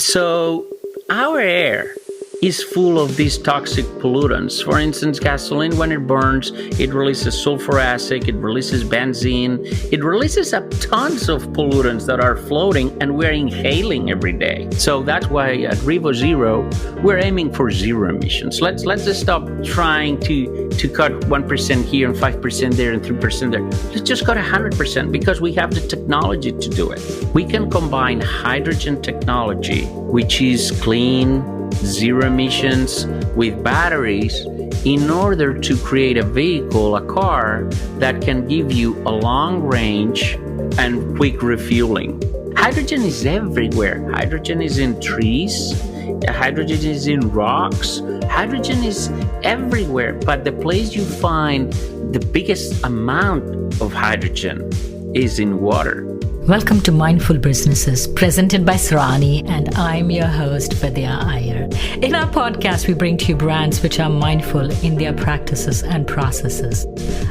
So our air is full of these toxic pollutants. For instance, gasoline, when it burns, it releases sulfuric acid, it releases benzene, it releases tons of pollutants that are floating and we're inhaling every day. So that's why at REVO Zero, we're aiming for zero emissions. Let's just stop trying to cut 1% here and 5% there and 3% there. Let's just cut 100% because we have the technology to do it. We can combine hydrogen technology, which is clean, zero emissions, with batteries in order to create a vehicle, a car that can give you a long range and quick refueling. Hydrogen is everywhere. Hydrogen is in trees. Hydrogen is in rocks. Hydrogen is everywhere. But the place you find the biggest amount of hydrogen is in water. Welcome to Mindful Businesses, presented by Sarani, and I'm your host, Vidya Iyer. In our podcast, we bring to you brands which are mindful in their practices and processes.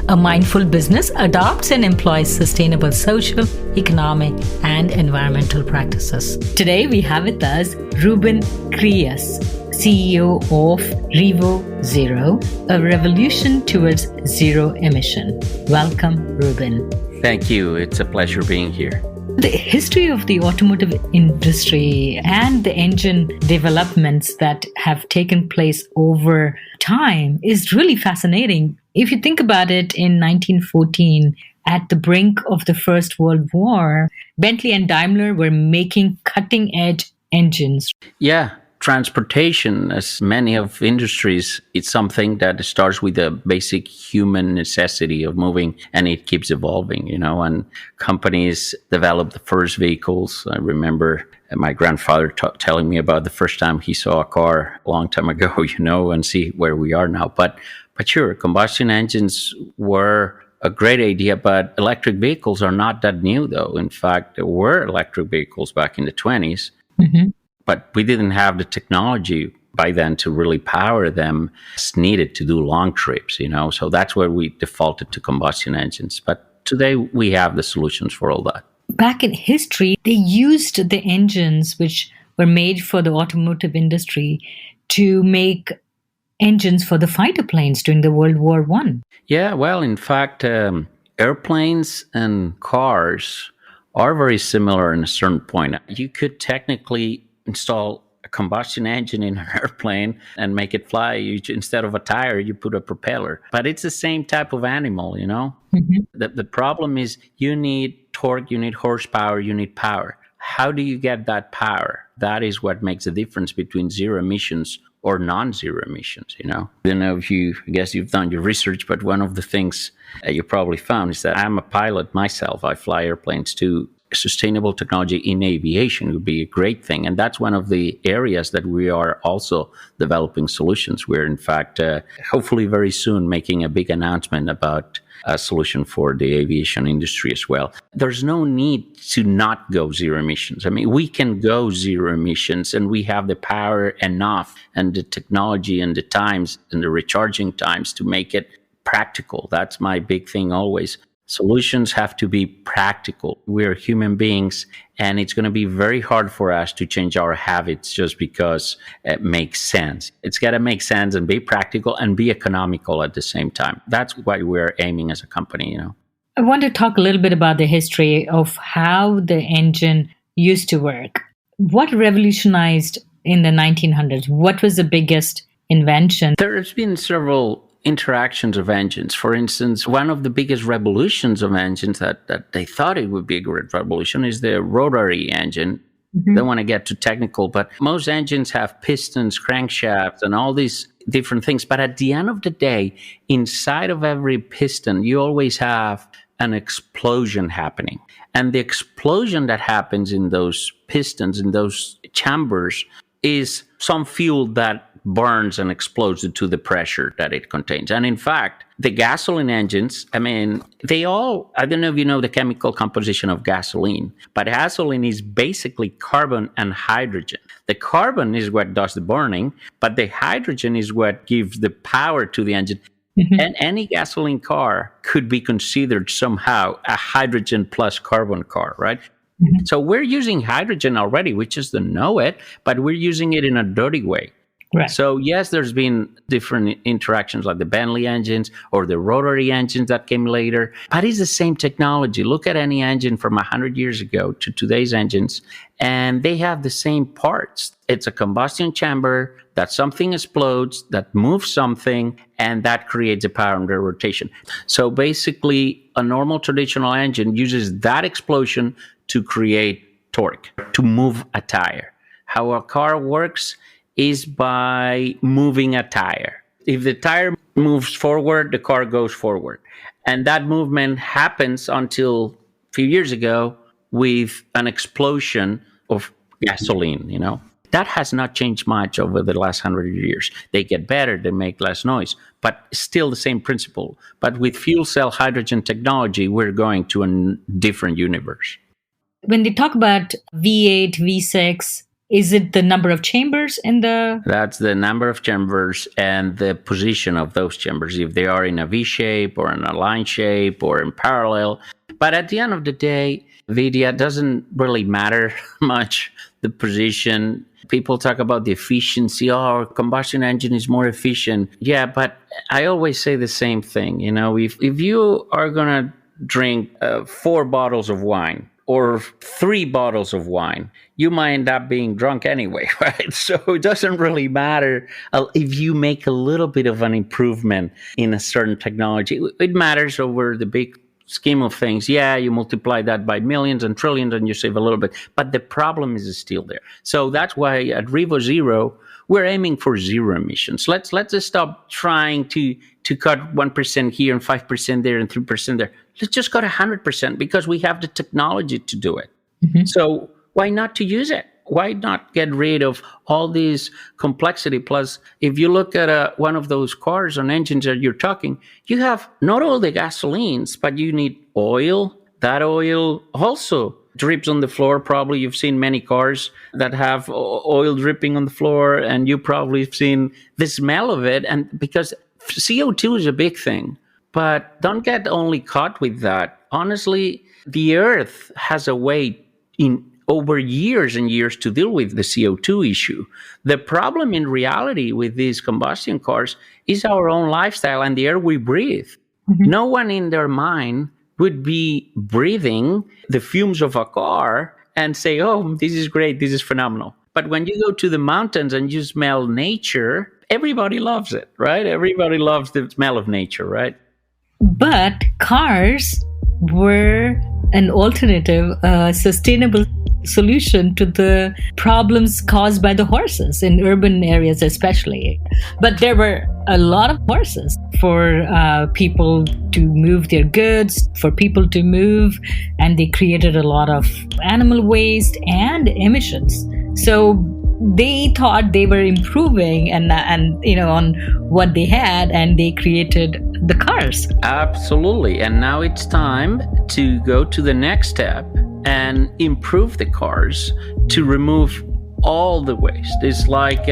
A mindful business adopts and employs sustainable social, economic, and environmental practices. Today, we have with us Ruben Creus, CEO of REVO Zero, a revolution towards zero emission. Welcome, Ruben. Thank you. It's a pleasure being here. The history of the automotive industry and the engine developments that have taken place over time is really fascinating. If you think about it, in 1914, at the brink of the First World War, Bentley and Daimler were making cutting-edge engines. Yeah. Transportation, as many of industries, it's something that starts with a basic human necessity of moving, and it keeps evolving, and companies develop the first vehicles. I remember my grandfather telling me about the first time he saw a car a long time ago, and see where we are now. But sure, combustion engines were a great idea, but electric vehicles are not that new, though. In fact, there were electric vehicles back in the 20s. Mm-hmm. But we didn't have the technology by then to really power them as needed to do long trips, So that's where we defaulted to combustion engines. But today we have the solutions for all that. Back in history, they used the engines which were made for the automotive industry to make engines for the fighter planes during the World War I. Yeah, well, in fact, airplanes and cars are very similar in a certain point. You could technically install a combustion engine in an airplane and make it fly. Instead of a tire, you put a propeller. But it's the same type of animal, Mm-hmm. The problem is you need torque, you need horsepower, you need power. How do you get that power? That is what makes the difference between zero emissions or non-zero emissions, I don't know if I guess you've done your research, but one of the things you probably found is that I'm a pilot myself. I fly airplanes too. Sustainable technology in aviation would be a great thing. And that's one of the areas that we are also developing solutions. We're, in fact, hopefully very soon making a big announcement about a solution for the aviation industry as well. There's no need to not go zero emissions. I mean, we can go zero emissions, and we have the power enough and the technology and the times and the recharging times to make it practical. That's my big thing always. Solutions have to be practical. We're human beings, and it's going to be very hard for us to change our habits just because it makes sense. It's got to make sense and be practical and be economical at the same time. That's what we're aiming as a company, I want to talk a little bit about the history of how the engine used to work. What revolutionized in the 1900s? What was the biggest invention? There's been several interactions of engines. For instance, one of the biggest revolutions of engines that they thought it would be a great revolution is the rotary engine. Mm-hmm. Don't want to get too technical, but most engines have pistons, crankshafts, and all these different things. But at the end of the day, inside of every piston, you always have an explosion happening. And the explosion that happens in those pistons, in those chambers, is some fuel that burns and explodes due to the pressure that it contains. And in fact, the gasoline engines, I don't know if you know the chemical composition of gasoline, but gasoline is basically carbon and hydrogen. The carbon is what does the burning, but the hydrogen is what gives the power to the engine. Mm-hmm. And any gasoline car could be considered somehow a hydrogen plus carbon car, right? So we're using hydrogen already. We just don't know it, but we're using it in a dirty way. Right. So yes, there's been different interactions like the Bentley engines or the rotary engines that came later, but it's the same technology. Look at any engine from 100 years ago to today's engines, and they have the same parts. It's a combustion chamber that something explodes, that moves something, and that creates a power under rotation. So basically, a normal traditional engine uses that explosion to create torque, to move a tire. How a car works is by moving a tire. If the tire moves forward, the car goes forward. And that movement happens until a few years ago with an explosion of gasoline, That has not changed much over the last 100 years. They get better, they make less noise, but still the same principle. But with fuel cell hydrogen technology, we're going to a different universe. When they talk about V8, V6, is it the number of chambers in the... That's the number of chambers and the position of those chambers, if they are in a V shape or in a line shape or in parallel. But at the end of the day, Vidya, doesn't really matter much, the position. People talk about the efficiency. Oh, combustion engine is more efficient. Yeah, but I always say the same thing. If you are going to drink 4 bottles of wine, or 3 bottles of wine, you might end up being drunk anyway, right? So it doesn't really matter if you make a little bit of an improvement in a certain technology. It matters over the big scheme of things. Yeah, you multiply that by millions and trillions and you save a little bit, but the problem is still there. So that's why at REVO Zero, we're aiming for zero emissions. Let's just stop trying to cut 1% here and 5% there and 3% there. Let's just go to 100% because we have the technology to do it. Mm-hmm. So why not to use it? Why not get rid of all this complexity? Plus, if you look at one of those cars and engines that you're talking, you have not all the gasolines, but you need oil. That oil also drips on the floor. Probably you've seen many cars that have oil dripping on the floor, and you probably have seen the smell of it. And because CO2 is a big thing, but don't get only caught with that. Honestly, the Earth has a way in over years and years to deal with the CO2 issue. The problem in reality with these combustion cars is our own lifestyle and the air we breathe. Mm-hmm. No one in their mind would be breathing the fumes of a car and say, oh, this is great, this is phenomenal. But when you go to the mountains and you smell nature, everybody loves it, right? Everybody loves the smell of nature, right? But cars were an alternative, sustainable solution to the problems caused by the horses in urban areas especially. But there were a lot of horses for people to move their goods, for people to move, and they created a lot of animal waste and emissions. So they thought they were improving and on what they had, and they created the cars. Absolutely. And now it's time to go to the next step and improve the cars to remove all the waste. It's like,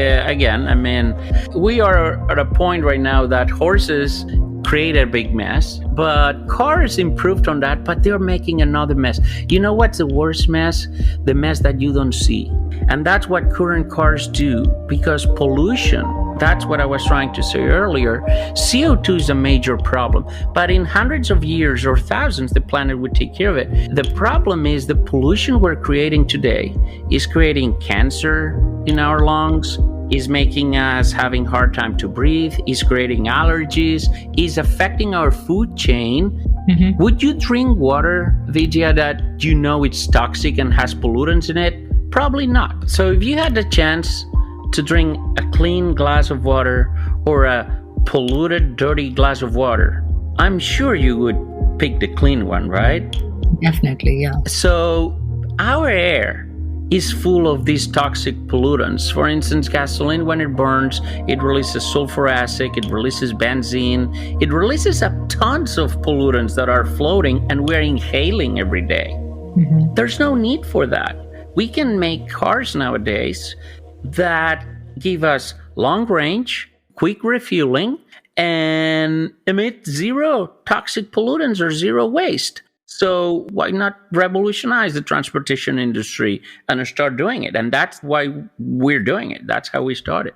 we are at a point right now that horses create a big mess, but cars improved on that, but they're making another mess. You know what's the worst mess? The mess that you don't see. And that's what current cars do, because pollution, that's what I was trying to say earlier. CO2 is a major problem, but in hundreds of years or thousands, the planet would take care of it. The problem is the pollution we're creating today is creating cancer in our lungs, is making us having hard time to breathe, is creating allergies, is affecting our food chain. Mm-hmm. Would you drink water, Vidya, that you know it's toxic and has pollutants in it? Probably not. So if you had the chance to drink a clean glass of water or a polluted, dirty glass of water, I'm sure you would pick the clean one, right? Definitely, yeah. So our air is full of these toxic pollutants. For instance, gasoline, when it burns, it releases sulfuric acid, it releases benzene, it releases tons of pollutants that are floating and we're inhaling every day. Mm-hmm. There's no need for that. We can make cars nowadays that give us long range, quick refueling, and emit zero toxic pollutants or zero waste. So why not revolutionize the transportation industry and start doing it? And that's why we're doing it. That's how we started.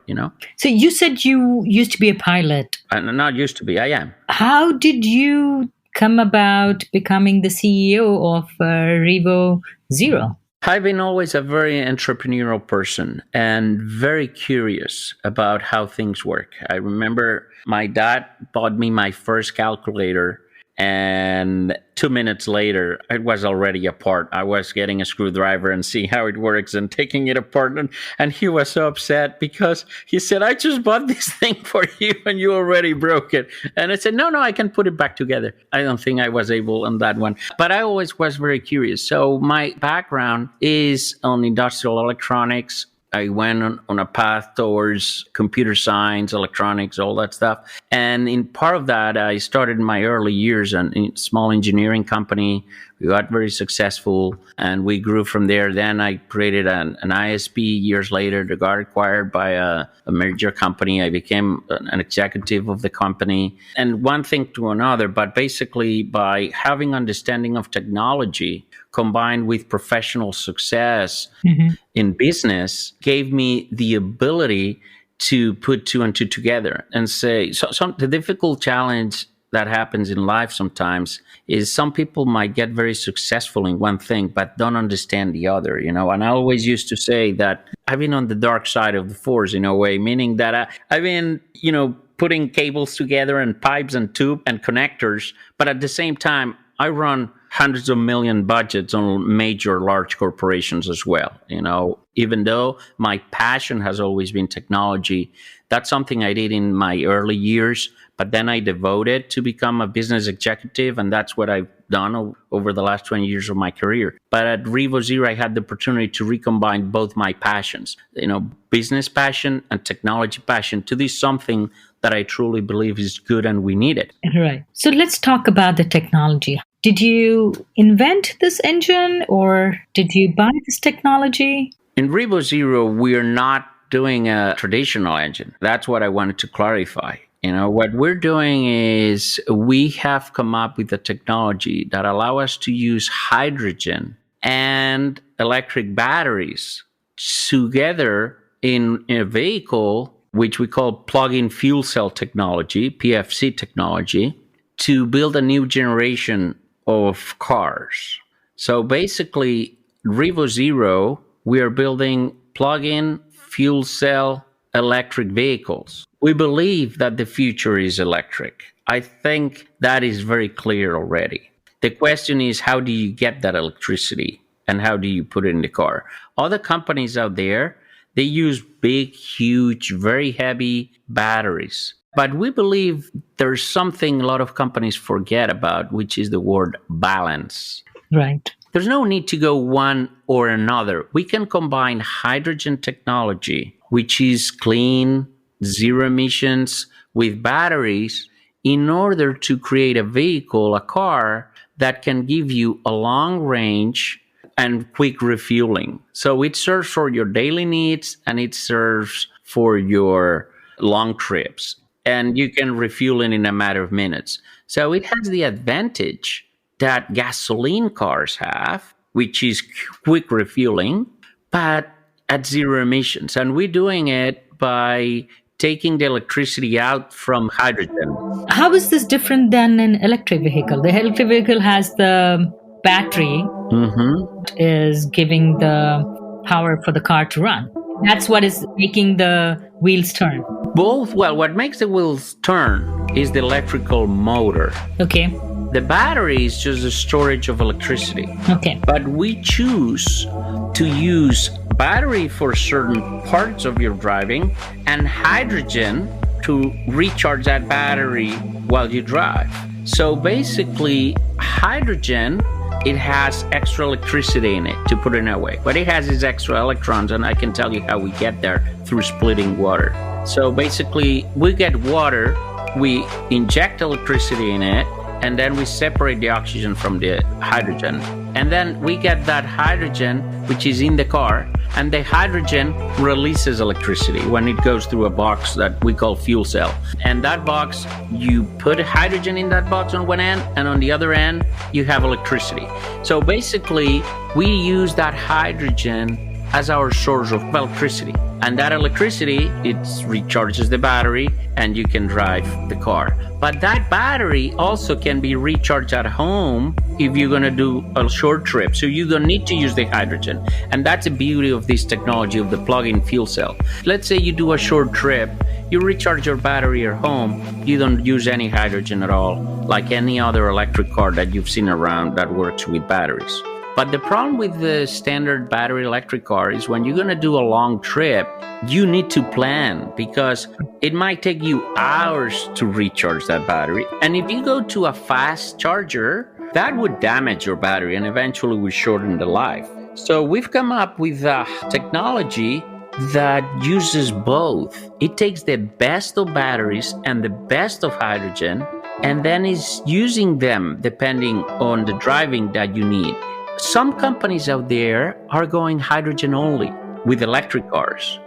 So you said you used to be a pilot. And not used to be, I am. How did you come about becoming the CEO of REVO Zero? I've been always a very entrepreneurial person and very curious about how things work. I remember my dad bought me my first calculator, and 2 minutes later, it was already apart. I was getting a screwdriver and see how it works and taking it apart. And he was so upset because he said, I just bought this thing for you and you already broke it. And I said, no, I can put it back together. I don't think I was able on that one. But I always was very curious. So my background is on industrial electronics. I went on a path towards computer science, electronics, all that stuff. And in part of that, I started in my early years in a small engineering company. We got very successful and we grew from there. Then I created an ISP years later that got acquired by a major company. I became an executive of the company. And one thing to another, but basically by having understanding of technology, combined with professional success in business, gave me the ability to put two and two together and say, the difficult challenge that happens in life sometimes is some people might get very successful in one thing, but don't understand the other, And I always used to say that I've been on the dark side of the force in a way, meaning that I've been, putting cables together and pipes and tube and connectors, but at the same time, I run hundreds of million budgets on major large corporations as well. Even though my passion has always been technology, that's something I did in my early years, but then I devoted to become a business executive. And that's what I've done over the last 20 years of my career. But at REVO Zero, I had the opportunity to recombine both my passions, business passion and technology passion to do something that I truly believe is good and we need it. Right. So let's talk about the technology. Did you invent this engine or did you buy this technology? In REVO Zero, we are not doing a traditional engine. That's what I wanted to clarify. What we're doing is we have come up with a technology that allow us to use hydrogen and electric batteries together in a vehicle, which we call plug-in fuel cell technology, PFC technology, to build a new generation of cars. So basically, REVO Zero, we are building plug-in fuel cell electric vehicles. We believe that the future is electric. I think that is very clear already. The question is, how do you get that electricity and how do you put it in the car? Other companies out there, they use big, huge, very heavy batteries. But we believe there's something a lot of companies forget about, which is the word balance. Right. There's no need to go one or another. We can combine hydrogen technology, which is clean, zero emissions, with batteries in order to create a vehicle, a car that can give you a long range and quick refueling. So it serves for your daily needs and it serves for your long trips. And you can refuel it in a matter of minutes. So it has the advantage that gasoline cars have, which is quick refueling, but at zero emissions. And we're doing it by taking the electricity out from hydrogen. How is this different than an electric vehicle? The electric vehicle has the battery, is giving the power for the car to run. That's what is making the wheels turn. What makes the wheels turn is the electrical motor. Okay. The battery is just a storage of electricity. Okay. But we choose to use battery for certain parts of your driving and hydrogen to recharge that battery while you drive. So basically, hydrogen, it has extra electricity in it, to put it that way. But it has these extra electrons, and I can tell you how we get there through splitting water. So basically, we get water, we inject electricity in it, and then we separate the oxygen from the hydrogen. And then we get that hydrogen, which is in the car, and the hydrogen releases electricity when it goes through a box that we call fuel cell. And that box, you put hydrogen in that box on one end, and on the other end, you have electricity. So basically, we use that hydrogen as our source of electricity. And that electricity, it recharges the battery and you can drive the car. But that battery also can be recharged at home if you're gonna do a short trip. So you don't need to use the hydrogen. And that's the beauty of this technology of the plug-in fuel cell. Let's say you do a short trip, you recharge your battery at home, you don't use any hydrogen at all, like any other electric car that you've seen around that works with batteries. But the problem with the standard battery electric car is when you're going to do a long trip, you need to plan because it might take you hours to recharge that battery. And if you go to a fast charger, that would damage your battery and eventually would shorten the life. So we've come up with a technology that uses both. It takes the best of batteries and the best of hydrogen, and then is using them depending on the driving that you need. Some companies out there are going hydrogen only with electric cars.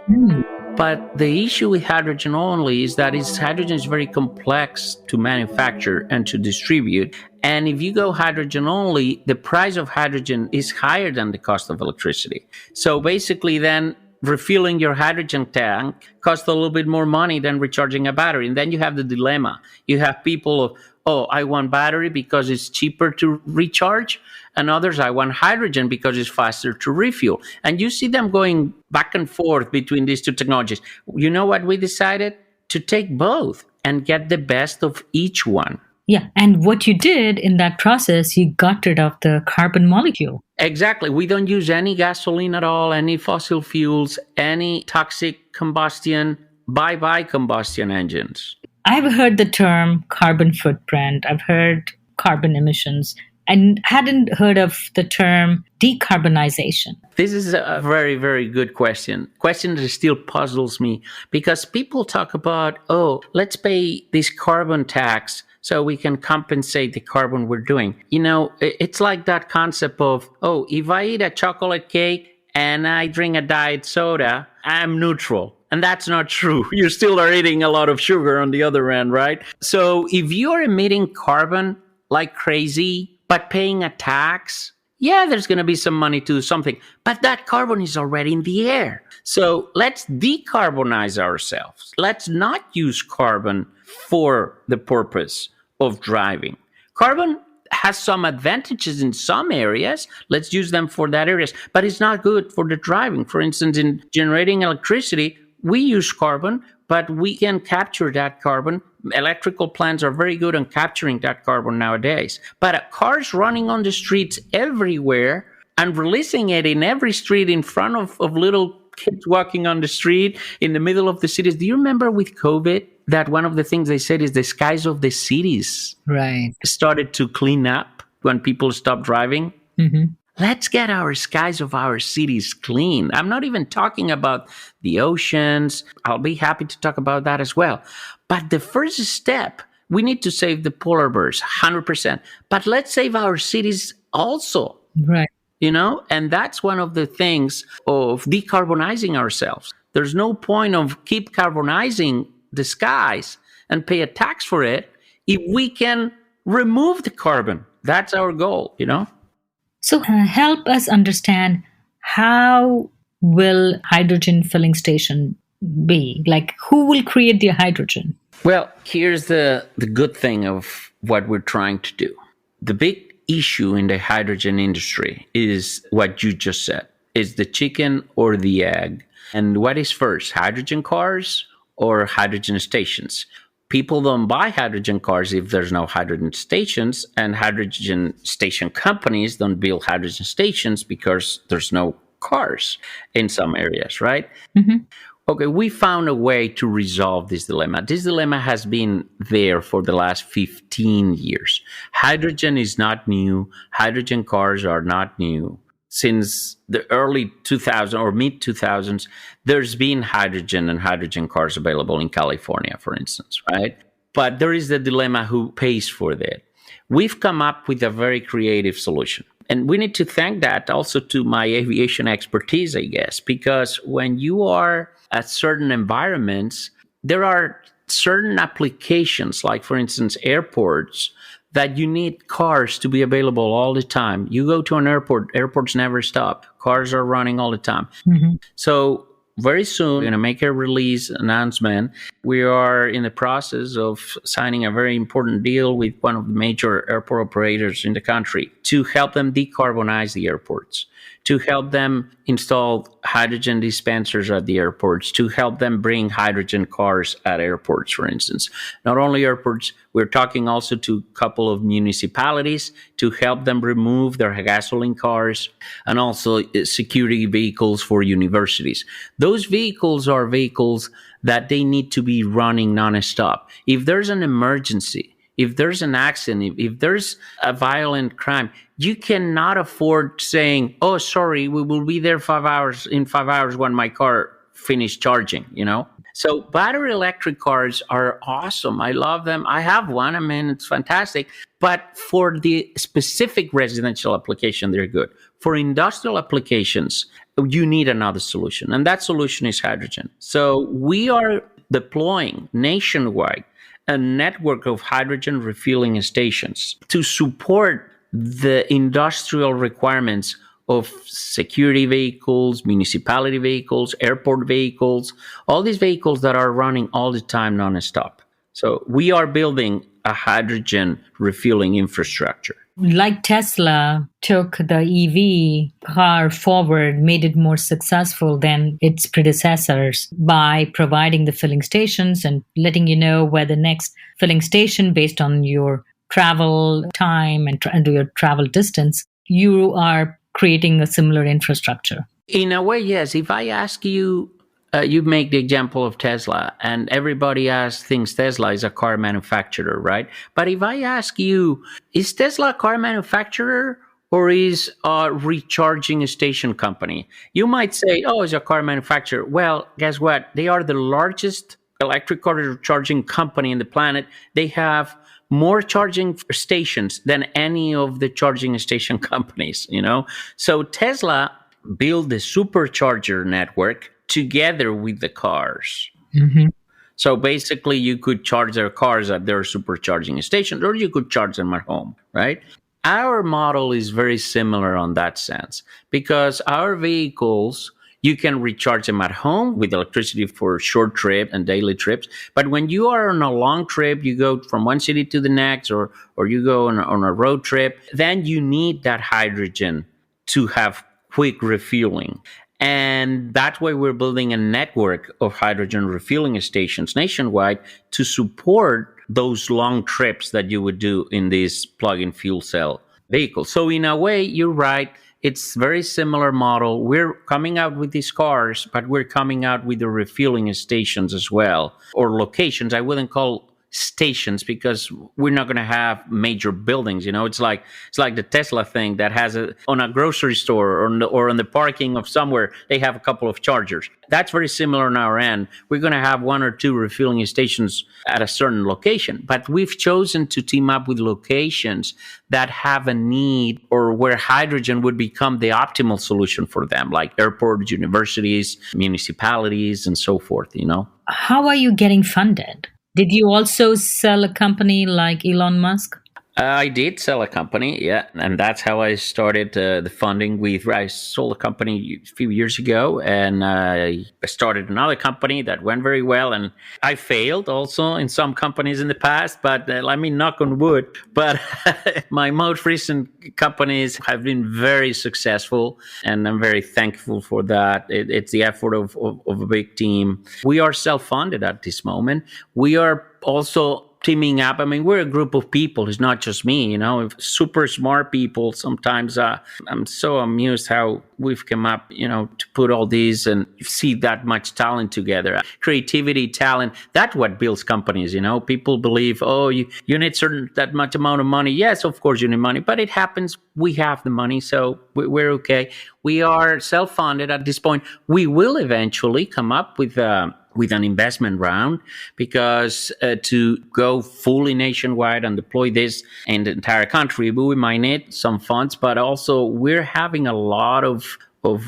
But the issue with hydrogen only is that hydrogen is very complex to manufacture and to distribute. And if you go hydrogen only, the price of hydrogen is higher than the cost of electricity. So basically then refueling your hydrogen tank costs a little bit more money than recharging a battery. And then you have the dilemma. You have people, I want battery because it's cheaper to recharge. And others, I want hydrogen because it's faster to refuel. And you see them going back and forth between these two technologies. You know what we decided? To take both and get the best of each one. Yeah. And what you did in that process, you got rid of the carbon molecule. Exactly. We don't use any gasoline at all, any fossil fuels, any toxic combustion, bye-bye combustion engines. I've heard the term carbon footprint. I've heard carbon emissions. And hadn't heard of the term decarbonization. This is a very, very good question. Question that still puzzles me because people talk about, let's pay this carbon tax so we can compensate the carbon we're doing. You know, it's like that concept of, if I eat a chocolate cake and I drink a diet soda, I'm neutral. And that's not true. You still are eating a lot of sugar on the other end, right? So if you're emitting carbon like crazy, but paying a tax, there's going to be some money to do something. But that carbon is already in the air. So let's decarbonize ourselves. Let's not use carbon for the purpose of driving. Carbon has some advantages in some areas. Let's use them for that areas. But it's not good for the driving. For instance, in generating electricity, we use carbon, but we can capture that carbon. Electrical plants are very good on capturing that carbon nowadays. But cars running on the streets everywhere and releasing it in every street in front of little kids walking on the street in the middle of the cities. Do you remember with COVID that one of the things they said is the skies of the cities started to clean up when people stopped driving? Mm-hmm. Let's get our skies of our cities clean. I'm not even talking about the oceans. I'll be happy to talk about that as well. But the first step, we need to save the polar bears, 100%. But let's save our cities also. Right. You know, and that's one of the things of decarbonizing ourselves. There's no point of keep carbonizing the skies and pay a tax for it if we can remove the carbon. That's our goal, you know? So help us understand, how will hydrogen filling station be? Like, who will create the hydrogen? Well, here's the good thing of what we're trying to do. The big issue in the hydrogen industry is what you just said. Is the chicken or the egg? And what is first, hydrogen cars or hydrogen stations? People don't buy hydrogen cars if there's no hydrogen stations, and hydrogen station companies don't build hydrogen stations because there's no cars in some areas, right? Mm-hmm. Okay, we found a way to resolve this dilemma. This dilemma has been there for the last 15 years. Hydrogen is not new. Hydrogen cars are not new. Since the early 2000s or mid 2000s, there's been hydrogen and hydrogen cars available in California, for instance, right? But there is the dilemma, who pays for that? We've come up with a very creative solution. And we need to thank that also to my aviation expertise, I guess, because when you are at certain environments, there are certain applications, like for instance, airports, that you need cars to be available all the time. You go to an airport, airports never stop. Cars are running all the time. Mm-hmm. So very soon, we're going to make a release announcement. We are in the process of signing a very important deal with one of the major airport operators in the country to help them decarbonize the airports, to help them install hydrogen dispensers at the airports, to help them bring hydrogen cars at airports, for instance. Not only airports, we're talking also to a couple of municipalities to help them remove their gasoline cars, and also security vehicles for universities. Those vehicles are vehicles that they need to be running nonstop. If there's an emergency, if there's an accident, if there's a violent crime, you cannot afford saying, oh, sorry, we will be there 5 hours, in 5 hours when my car finished charging, So battery electric cars are awesome. I love them. I have one. I mean, it's fantastic. But for the specific residential application, they're good. For industrial applications, you need another solution. And that solution is hydrogen. So we are deploying nationwide a network of hydrogen refueling stations to support the industrial requirements of security vehicles, municipality vehicles, airport vehicles, all these vehicles that are running all the time nonstop. So we are building a hydrogen refueling infrastructure. Like Tesla took the EV car forward, made it more successful than its predecessors by providing the filling stations and letting you know where the next filling station based on your travel time and your travel distance, you are creating a similar infrastructure. In a way, yes. If I ask you, you make the example of Tesla, and everybody thinks Tesla is a car manufacturer, right? But if I ask you, is Tesla a car manufacturer or is a recharging station company? You might say, oh, it's a car manufacturer. Well, guess what? They are the largest electric car charging company in the planet. They have more charging stations than any of the charging station companies, So Tesla built the supercharger network together with the cars. Mm-hmm. So basically, you could charge their cars at their supercharging stations, or you could charge them at home, right? Our model is very similar on that sense, because our vehicles, you can recharge them at home with electricity for short trip and daily trips. But when you are on a long trip, you go from one city to the next, or you go on a road trip, then you need that hydrogen to have quick refueling. And that way we're building a network of hydrogen refueling stations nationwide to support those long trips that you would do in these plug-in fuel cell vehicles. So in a way, you're right. It's very similar model. We're coming out with these cars, but we're coming out with the refueling stations as well, or locations. I wouldn't call stations because we're not going to have major buildings. It's like the Tesla thing that has on a grocery store or on the parking of somewhere, they have a couple of chargers. That's very similar on our end. We're going to have one or two refueling stations at a certain location, but we've chosen to team up with locations that have a need or where hydrogen would become the optimal solution for them, like airports, universities, municipalities, and so forth, How are you getting funded? Did you also sell a company like Elon Musk? I did sell a company, yeah, and that's how I started the funding. I sold a company a few years ago, and I started another company that went very well, and I failed also in some companies in the past, but let me knock on wood. But my most recent companies have been very successful, and I'm very thankful for that. It's the effort of a big team. We are self-funded at this moment. We are also teaming up. I mean, we're a group of people. It's not just me, super smart people. Sometimes I'm so amused how we've come up, to put all these and see that much talent together. Creativity, talent, that's what builds companies, People believe, oh, you need that much amount of money. Yes, of course you need money, but it happens. We have the money, so we're okay. We are self-funded at this point. We will eventually come up with with an investment round, because to go fully nationwide and deploy this in the entire country, we might need some funds, but also we're having a lot of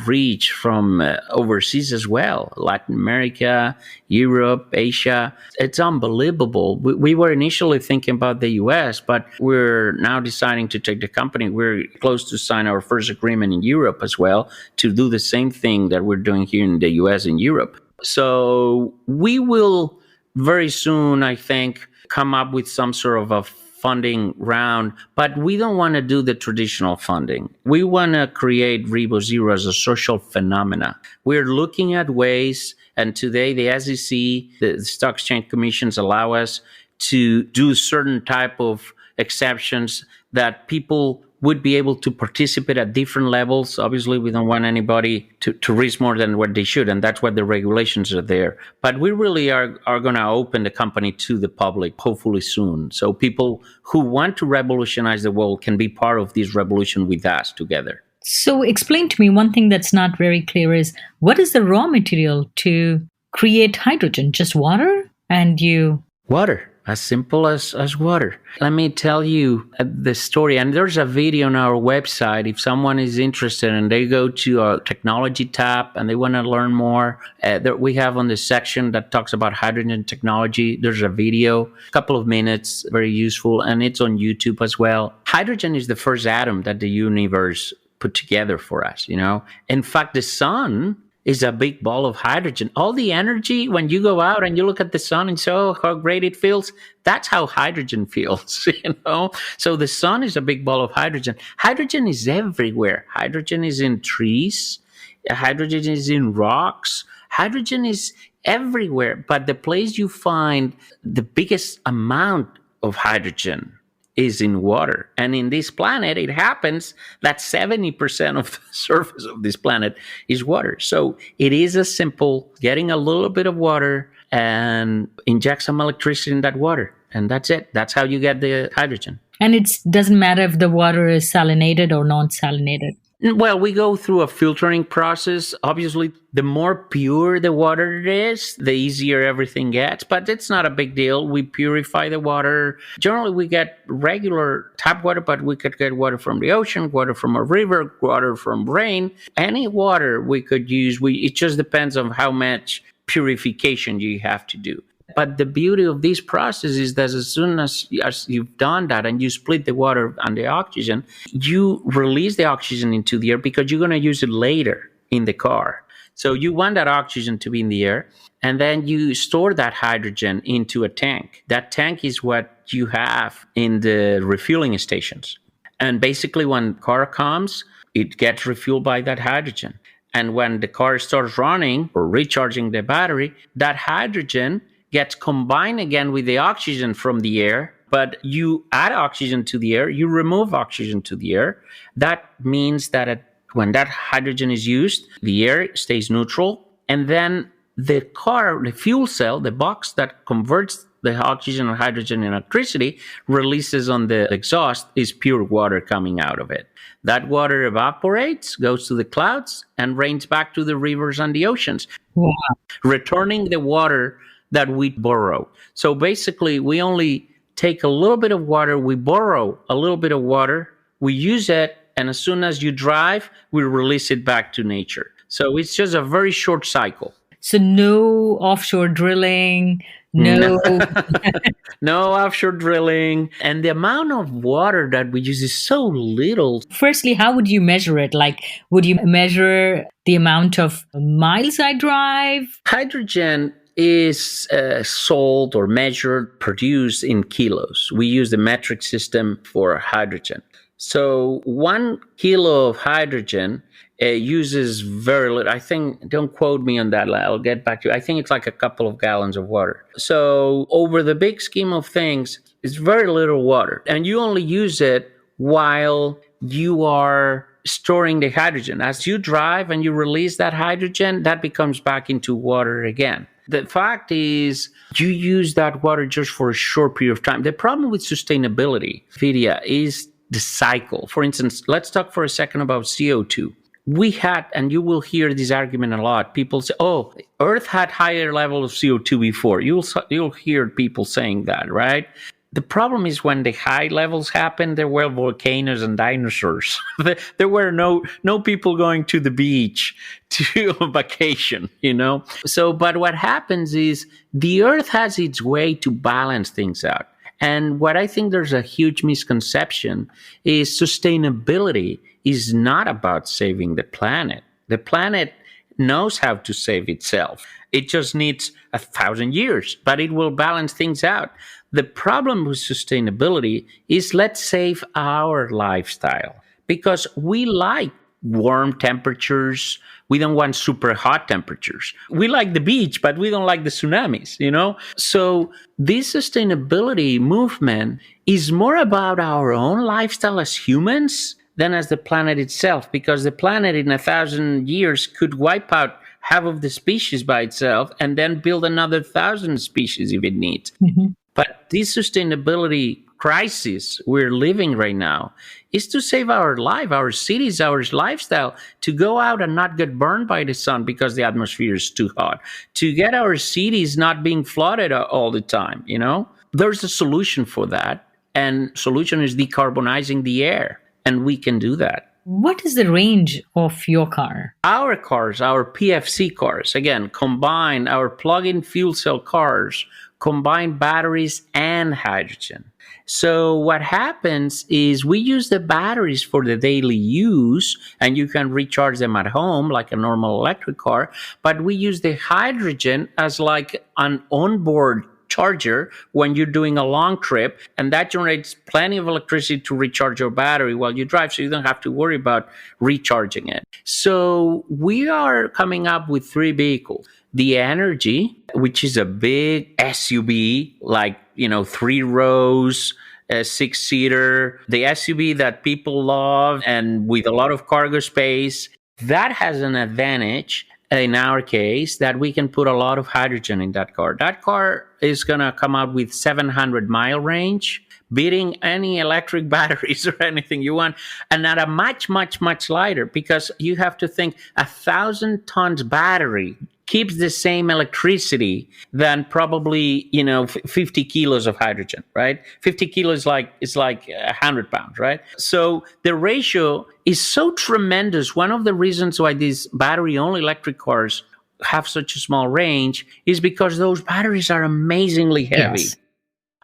reach from overseas as well, Latin America, Europe, Asia. It's unbelievable. We were initially thinking about the US, but we're now deciding to take the company. We're close to sign our first agreement in Europe as well to do the same thing that we're doing here in the US and Europe. So we will very soon, I think, come up with some sort of a funding round, but we don't want to do the traditional funding. We want to create REVO Zero as a social phenomena. We're looking at ways, and today the SEC, the Stock Exchange Commissions, allow us to do certain type of exceptions that people would be able to participate at different levels. Obviously, we don't want anybody to risk more than what they should, and that's what the regulations are there. But we really are going to open the company to the public, hopefully soon. So people who want to revolutionize the world can be part of this revolution with us together. So explain to me, one thing that's not very clear is, what is the raw material to create hydrogen? Just water? Water. As simple as water. Let me tell you the story. And there's a video on our website. If someone is interested and they go to our technology tab and they want to learn more, we have on the section that talks about hydrogen technology, there's a video, a couple of minutes, very useful. And it's on YouTube as well. Hydrogen is the first atom that the universe put together for us, In fact, the sun is a big ball of hydrogen. All the energy, when you go out and you look at the sun and say, oh, how great it feels, that's how hydrogen feels, So the sun is a big ball of hydrogen. Hydrogen is everywhere. Hydrogen is in trees. Hydrogen is in rocks. Hydrogen is everywhere. But the place you find the biggest amount of hydrogen is in water. And in this planet, it happens that 70% of the surface of this planet is water. So it is as simple getting a little bit of water and inject some electricity in that water. And that's it. That's how you get the hydrogen. And it doesn't matter if the water is salinated or non-salinated. Well, we go through a filtering process. Obviously, the more pure the water is, the easier everything gets. But it's not a big deal. We purify the water. Generally, we get regular tap water, but we could get water from the ocean, water from a river, water from rain. Any water we could use. It just depends on how much purification you have to do. But the beauty of this process is that as soon as you've done that and you split the water and the oxygen, you release the oxygen into the air because you're going to use it later in the car. So you want that oxygen to be in the air, and then you store that hydrogen into a tank. That tank is what you have in the refueling stations. And basically when the car comes, it gets refueled by that hydrogen. And when the car starts running or recharging the battery, that hydrogen gets combined again with the oxygen from the air, but you add oxygen to the air, you remove oxygen to the air. That means that when that hydrogen is used, the air stays neutral, and then the car, the fuel cell, the box that converts the oxygen and hydrogen in electricity, releases on the exhaust is pure water coming out of it. That water evaporates, goes to the clouds, and rains back to the rivers and the oceans, wow, returning the water that we borrow. So basically, we only take a little bit of water, we borrow a little bit of water, we use it, and as soon as you drive, we release it back to nature. So it's just a very short cycle. So no offshore drilling, no offshore drilling. And the amount of water that we use is so little. Firstly, how would you measure it? Like, would you measure the amount of miles I drive? Hydrogen is sold or measured, produced in kilos. We use the metric system for hydrogen. So 1 kilo of hydrogen uses very little. I think, don't quote me on that. I'll get back to you. I think it's like a couple of gallons of water. So over the big scheme of things, it's very little water. And you only use it while you are storing the hydrogen. As you drive and you release that hydrogen, that becomes back into water again. The fact is, you use that water just for a short period of time. The problem with sustainability, Vidya, is the cycle. For instance, let's talk for a second about CO2. we had, and you will hear this argument a lot. People say, "Oh, Earth had higher level of CO2 before." You'll hear people saying that, right? The problem is when the high levels happened, there were volcanoes and dinosaurs. There were no people going to the beach to vacation, So, but what happens is the Earth has its way to balance things out. And what I think there's a huge misconception is sustainability is not about saving the planet. The planet knows how to save itself. It just needs 1,000 years, but it will balance things out. The problem with sustainability is let's save our lifestyle because we like warm temperatures. We don't want super hot temperatures. We like the beach, but we don't like the tsunamis, So this sustainability movement is more about our own lifestyle as humans than as the planet itself, because the planet in 1,000 years could wipe out half of the species by itself and then build another 1,000 species if it needs. Mm-hmm. But this sustainability crisis we're living right now is to save our life, our cities, our lifestyle, to go out and not get burned by the sun because the atmosphere is too hot, to get our cities not being flooded all the time, There's a solution for that, and solution is decarbonizing the air, and we can do that. What is the range of your car? Our cars, our PFC cars, again, combine our plug-in fuel cell cars, combine batteries and hydrogen. So what happens is we use the batteries for the daily use, and you can recharge them at home like a normal electric car, but we use the hydrogen as like an onboard charger when you're doing a long trip, and that generates plenty of electricity to recharge your battery while you drive, so you don't have to worry about recharging it. So we are coming up with 3 vehicles. The Energy, which is a big SUV, like 3 rows, a 6-seater, the SUV that people love and with a lot of cargo space. That has an advantage in our case that we can put a lot of hydrogen in that car. That car is going to come out with 700-mile range, beating any electric batteries or anything you want, and at a much, much, much lighter, because you have to think 1,000 tons battery keeps the same electricity than probably 50 kilos of hydrogen, right? 50 kilos is like 100 pounds, right? So the ratio is so tremendous. One of the reasons why these battery-only electric cars have such a small range is because those batteries are amazingly heavy. Yes.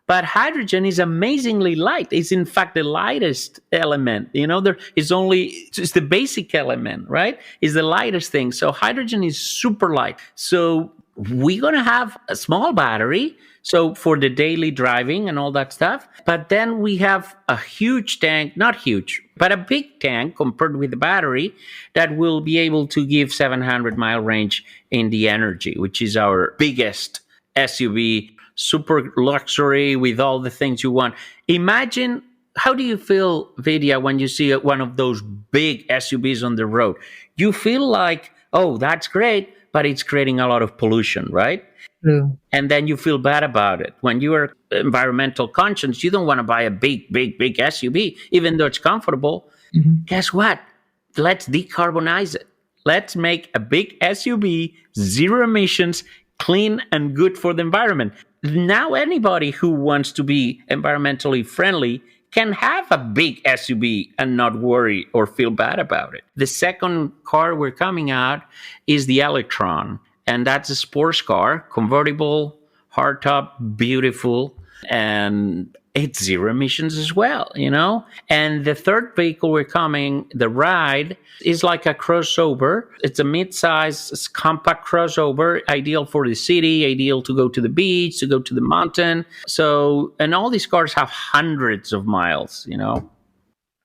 But hydrogen is amazingly light. It's in fact the lightest element. It's the basic element, right? It's the lightest thing. So hydrogen is super light. So we're going to have a small battery, so for the daily driving and all that stuff. But then we have a huge tank, not huge, but a big tank compared with the battery that will be able to give 700-mile range in the Energy, which is our biggest SUV. Super luxury with all the things you want. Imagine, how do you feel, Vidya, when you see one of those big SUVs on the road? You feel like, oh, that's great, but it's creating a lot of pollution, right? True. And then you feel bad about it. When you are environmental conscious, you don't want to buy a big SUV, even though it's comfortable. Mm-hmm. Guess what? Let's decarbonize it. Let's make a big SUV, zero emissions, clean and good for the environment. Now anybody who wants to be environmentally friendly can have a big SUV and not worry or feel bad about it. The second car we're coming out is the Electron, and that's a sports car, convertible, hardtop, beautiful, and it's zero emissions as well, And the third vehicle we're coming, the Ride, is like a crossover. It's a mid-size compact crossover, ideal for the city, ideal to go to the beach, to go to the mountain. So, and all these cars have hundreds of miles,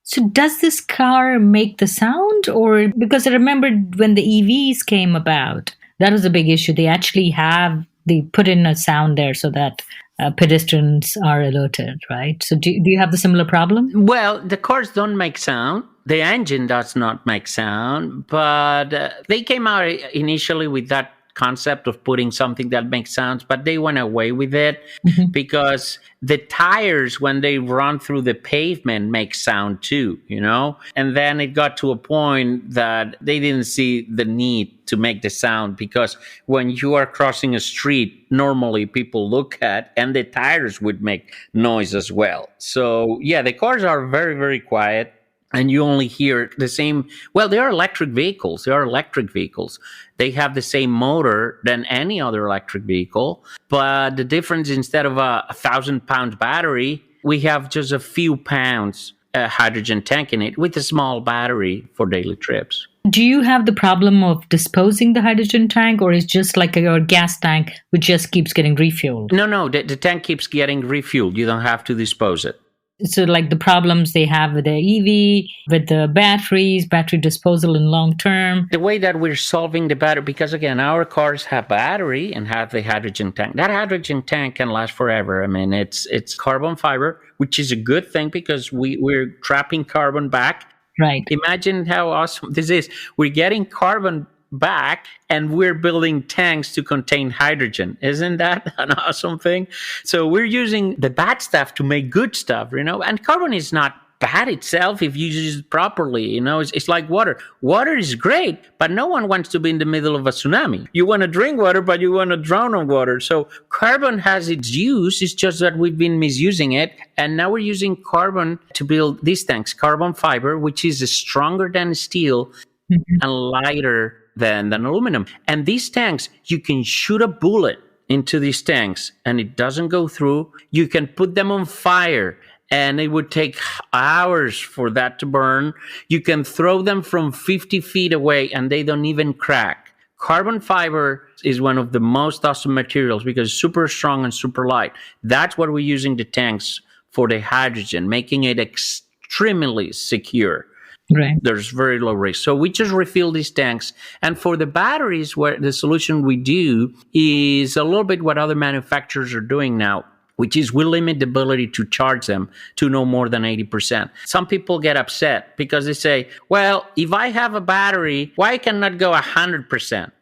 So does this car make the sound? Or because I remember when the EVs came about, that was a big issue. They put in a sound there so that pedestrians are alerted, right? So do you have the similar problem? Well, the cars don't make sound. The engine does not make sound, but they came out initially with that concept of putting something that makes sounds, but they went away with it Mhm. because the tires, when they run through the pavement, make sound too, And then it got to a point that they didn't see the need to make the sound, because when you are crossing a street, normally people look at, and the tires would make noise as well. So yeah, the cars are very, very quiet. And you only hear the same. Well, they are electric vehicles. They have the same motor than any other electric vehicle. But the difference, instead of a 1,000-pound battery, we have just a few pounds hydrogen tank in it with a small battery for daily trips. Do you have the problem of disposing the hydrogen tank, or is just like your gas tank which just keeps getting refueled? No, the tank keeps getting refueled. You don't have to dispose it. So like the problems they have with the EV, with the battery disposal in long term. The way that we're solving the battery, because again, our cars have battery and have the hydrogen tank. That hydrogen tank can last forever. I mean, it's carbon fiber, which is a good thing because we're trapping carbon back. Right. Imagine how awesome this is. We're getting carbon back and we're building tanks to contain hydrogen. Isn't that an awesome thing? So we're using the bad stuff to make good stuff, and carbon is not bad itself if you use it properly. It's like water. Water is great, but no one wants to be in the middle of a tsunami. You want to drink water, but you want to drown on water. So carbon has its use. It's just that we've been misusing it. And now we're using carbon to build these tanks, carbon fiber, which is stronger than steel and lighter than aluminum. And these tanks, you can shoot a bullet into these tanks and it doesn't go through. You can put them on fire and it would take hours for that to burn. You can throw them from 50 feet away and they don't even crack. Carbon fiber is one of the most awesome materials because it's super strong and super light. That's what we're using the tanks for, the hydrogen, making it extremely secure. Right. There's very low risk. So we just refill these tanks. And for the batteries, where the solution we do is a little bit what other manufacturers are doing now, which is we limit the ability to charge them to no more than 80%. Some people get upset because they say, well, if I have a battery, why cannot go 100%?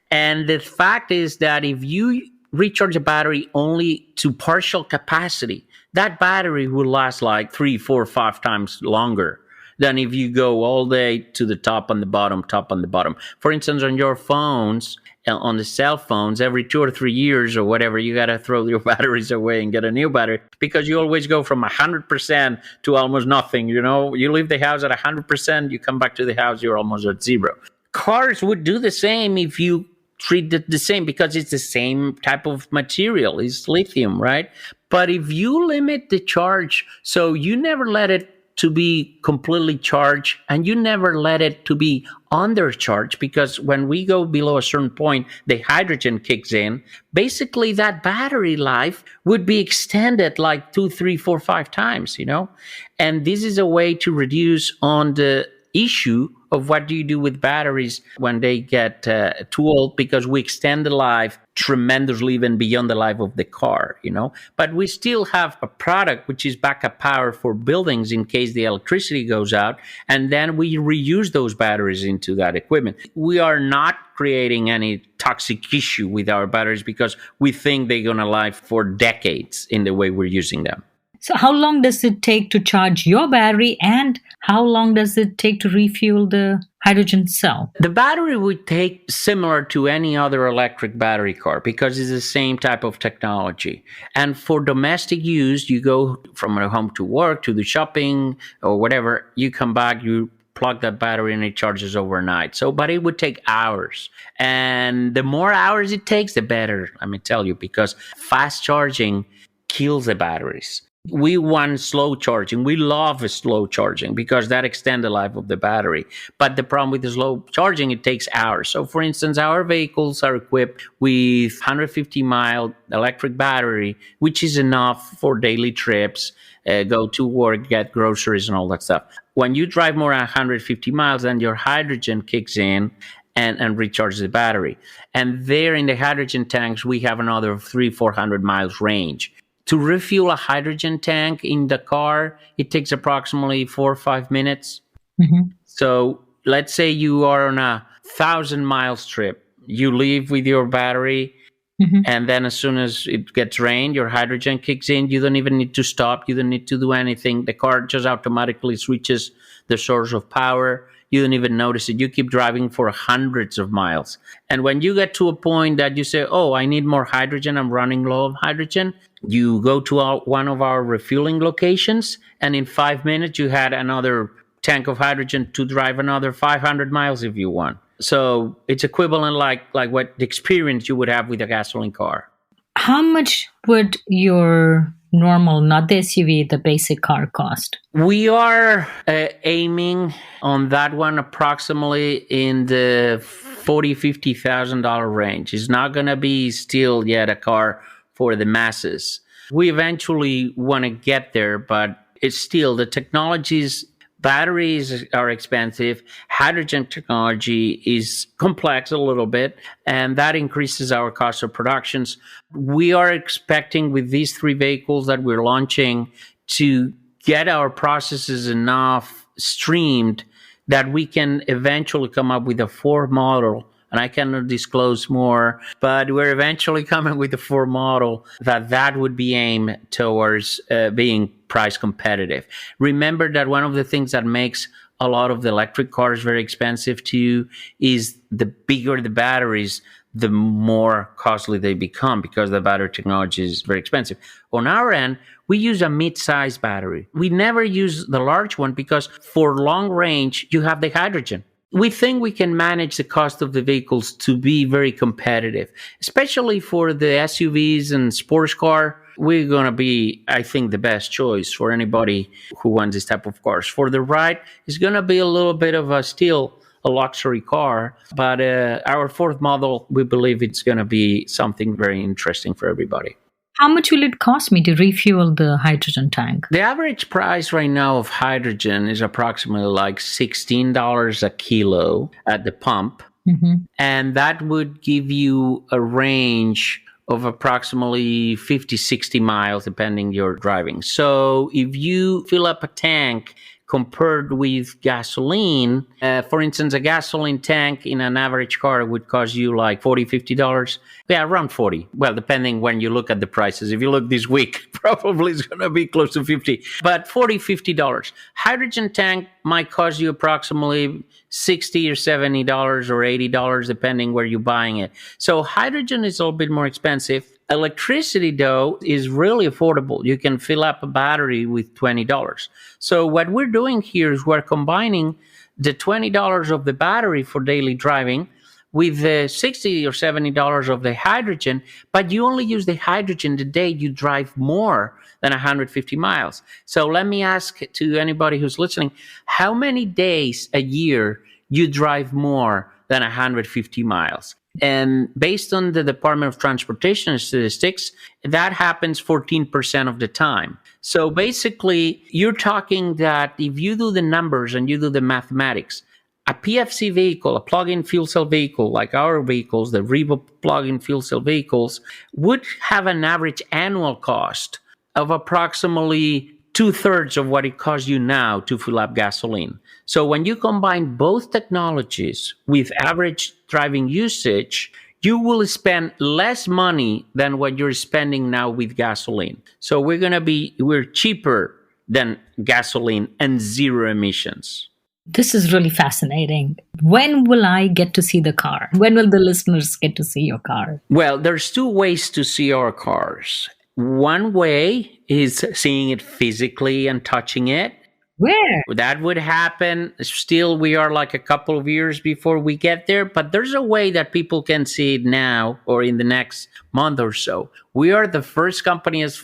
And the fact is that if you recharge a battery only to partial capacity, that battery will last like 3, 4, 5 times longer than if you go all day to the top and the bottom, top and the bottom. For instance, on your phones, on the cell phones, every 2 or 3 years or whatever, you got to throw your batteries away and get a new battery because you always go from 100% to almost nothing. You leave the house at 100%, you come back to the house, you're almost at zero. Cars would do the same if you treat it the same because it's the same type of material. It's lithium, right? But if you limit the charge, so you never let it to be completely charged and you never let it to be undercharged, because when we go below a certain point, the hydrogen kicks in. Basically, that battery life would be extended like 2, 3, 4, 5 times, And this is a way to reduce on the issue of what do you do with batteries when they get too old, because we extend the life tremendously even beyond the life of the car, But we still have a product which is backup power for buildings in case the electricity goes out, and then we reuse those batteries into that equipment. We are not creating any toxic issue with our batteries because we think they're going to last for decades in the way we're using them. So how long does it take to charge your battery, and how long does it take to refuel the hydrogen cell? The battery would take similar to any other electric battery car because it's the same type of technology. And for domestic use, you go from home to work, to the shopping or whatever, you come back, you plug that battery and it charges overnight. But it would take hours. And the more hours it takes, the better, let me tell you, because fast charging kills the batteries. We want slow charging. We love slow charging because that extends the life of the battery. But the problem with the slow charging, it takes hours. So for instance, our vehicles are equipped with 150-mile electric battery, which is enough for daily trips, go to work, get groceries and all that stuff. When you drive more than 150 miles, then your hydrogen kicks in and recharges the battery. And there in the hydrogen tanks, we have another 300-400 miles range. To refuel a hydrogen tank in the car, it takes approximately 4 or 5 minutes. So let's say you are on a 1,000-mile trip. You leave with your battery, Mhm. and then as soon as it gets rain, your hydrogen kicks in. You don't even need to stop. You don't need to do anything. The car just automatically switches the source of power. You don't even notice it. You keep driving for hundreds of miles. And when you get to a point that you say, oh, I need more hydrogen, I'm running low of hydrogen, you go to one of our refueling locations, and in 5 minutes, you had another tank of hydrogen to drive another 500 miles if you want. So it's equivalent like what the experience you would have with a gasoline car. How much would your normal, not the SUV, the basic car cost? We are aiming on that one approximately in the $40,000-$50,000 range. It's not going to be still yet a car for the masses. We eventually want to get there, but it's still the technologies. Batteries are expensive. Hydrogen technology is complex a little bit, and that increases our cost of productions. We are expecting with these 3 vehicles that we're launching to get our processes enough streamed that we can eventually come up with a 4 model. And I cannot disclose more, but we're eventually coming with a 4 model that would be aimed towards being price competitive. Remember that one of the things that makes a lot of the electric cars very expensive too is the bigger the batteries, the more costly they become because the battery technology is very expensive. On our end, we use a mid-size battery. We never use the large one because for long range, you have the hydrogen. We think we can manage the cost of the vehicles to be very competitive, especially for the SUVs and sports car. We're going to be, I think, the best choice for anybody who wants this type of cars. For the ride, it's going to be a little bit of a luxury car, but our 4th model, we believe it's going to be something very interesting for everybody. How much will it cost me to refuel the hydrogen tank? The average price right now of hydrogen is approximately like $16 a kilo at the pump. Mm-hmm. And that would give you a range of approximately 50, 60 miles, depending your driving. So if you fill up a tank compared with gasoline, for instance, a gasoline tank in an average car would cost you like $40, $50. Yeah, around 40. Well, depending when you look at the prices. If you look this week, probably it's going to be close to 50, but $40, $50. Hydrogen tank might cost you approximately $60 or $70 or $80, depending where you're buying it. So hydrogen is a little bit more expensive. Electricity, though, is really affordable. You can fill up a battery with $20. So what we're doing here is we're combining the $20 of the battery for daily driving with the $60 or $70 of the hydrogen, but you only use the hydrogen the day you drive more than 150 miles. So let me ask to anybody who's listening, how many days a year you drive more than 150 miles? And based on the Department of Transportation statistics, that happens 14% of the time. So basically, you're talking that if you do the numbers and you do the mathematics, a PFC vehicle, a plug-in fuel cell vehicle like our vehicles, the REVO plug-in fuel cell vehicles, would have an average annual cost of approximately 2/3 of what it costs you now to fill up gasoline. So when you combine both technologies with average driving usage, you will spend less money than what you're spending now with gasoline. So we're cheaper than gasoline and zero emissions. This is really fascinating. When will I get to see the car? When will the listeners get to see your car? Well, there's 2 ways to see our cars. One way is seeing it physically and touching it. Where? That would happen. Still, we are like a couple of years before we get there, but there's a way that people can see it now or in the next month or so. We are the first company, as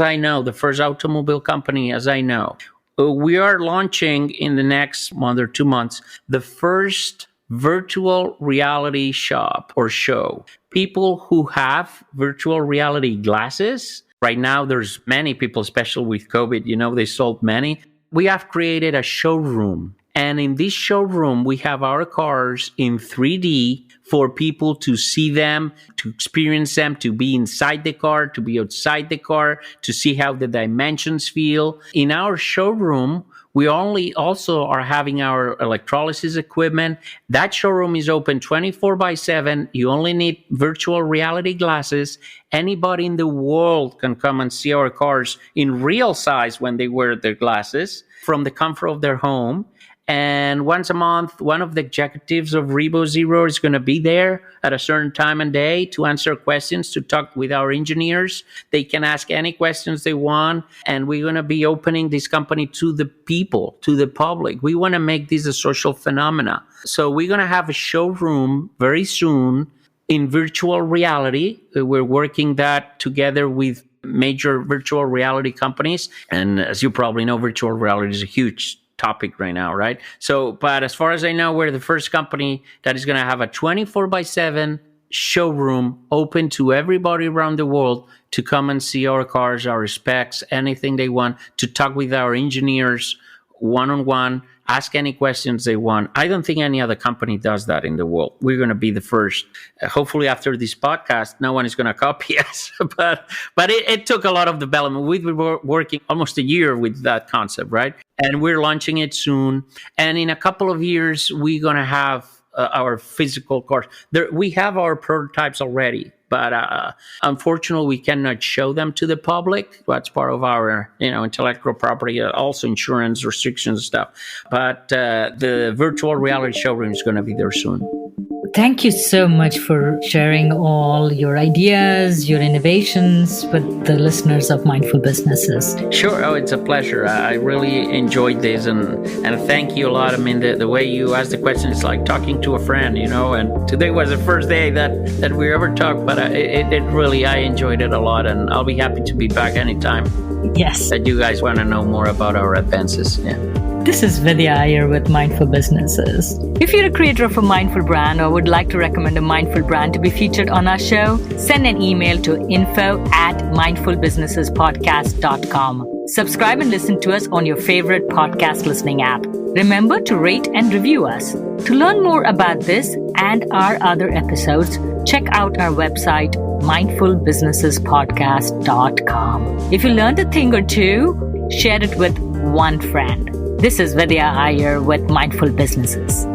I know, the first automobile company as I know. We are launching in the next month or 2 months the first virtual reality shop or show. People who have virtual reality glasses, right now there's many people, especially with COVID, they sold many. We have created a showroom. And in this showroom, we have our cars in 3D for people to see them, to experience them, to be inside the car, to be outside the car, to see how the dimensions feel. In our showroom, We only also are having our electrolysis equipment. That showroom is open 24/7. You only need virtual reality glasses. Anybody in the world can come and see our cars in real size when they wear their glasses from the comfort of their home. And once a month, one of the executives of REVO ZERO is going to be there at a certain time and day to answer questions, to talk with our engineers. They can ask any questions they want. And we're going to be opening this company to the people, to the public. We want to make this a social phenomena. So we're going to have a showroom very soon in virtual reality. We're working that together with major virtual reality companies. And as you probably know, virtual reality is a huge topic right now, right? So, but as far as I know, we're the first company that is going to have a 24/7 showroom open to everybody around the world to come and see our cars, our specs, anything they want, to talk with our engineers one-on-one, ask any questions they want. I don't think any other company does that in the world. We're going to be the first. Hopefully after this podcast, no one is going to copy us. But it took a lot of development. We've been working almost a year with that concept, right? And we're launching it soon. And in a couple of years, we're going to have our physical cars. We have our prototypes already, but unfortunately, we cannot show them to the public. That's part of our, intellectual property, also insurance restrictions and stuff. But the virtual reality showroom is going to be there soon. Thank you so much for sharing all your ideas, your innovations with the listeners of Mindful Businesses. Sure. Oh, it's a pleasure. I really enjoyed this, and thank you a lot. I mean, the way you asked the question is like talking to a friend, and today was the first day that we ever talked, but it really, I enjoyed it a lot, and I'll be happy to be back anytime. Yes. That you guys want to know more about our advances. Yeah. This is Vidya Iyer with Mindful Businesses. If you're a creator of a mindful brand or would like to recommend a mindful brand to be featured on our show, send an email to info@mindfulbusinessespodcast.com. Subscribe and listen to us on your favorite podcast listening app. Remember to rate and review us. To learn more about this and our other episodes, check out our website, mindfulbusinessespodcast.com. If you learned a thing or two, share it with one friend. This is Vidya Iyer with Mindful Businesses.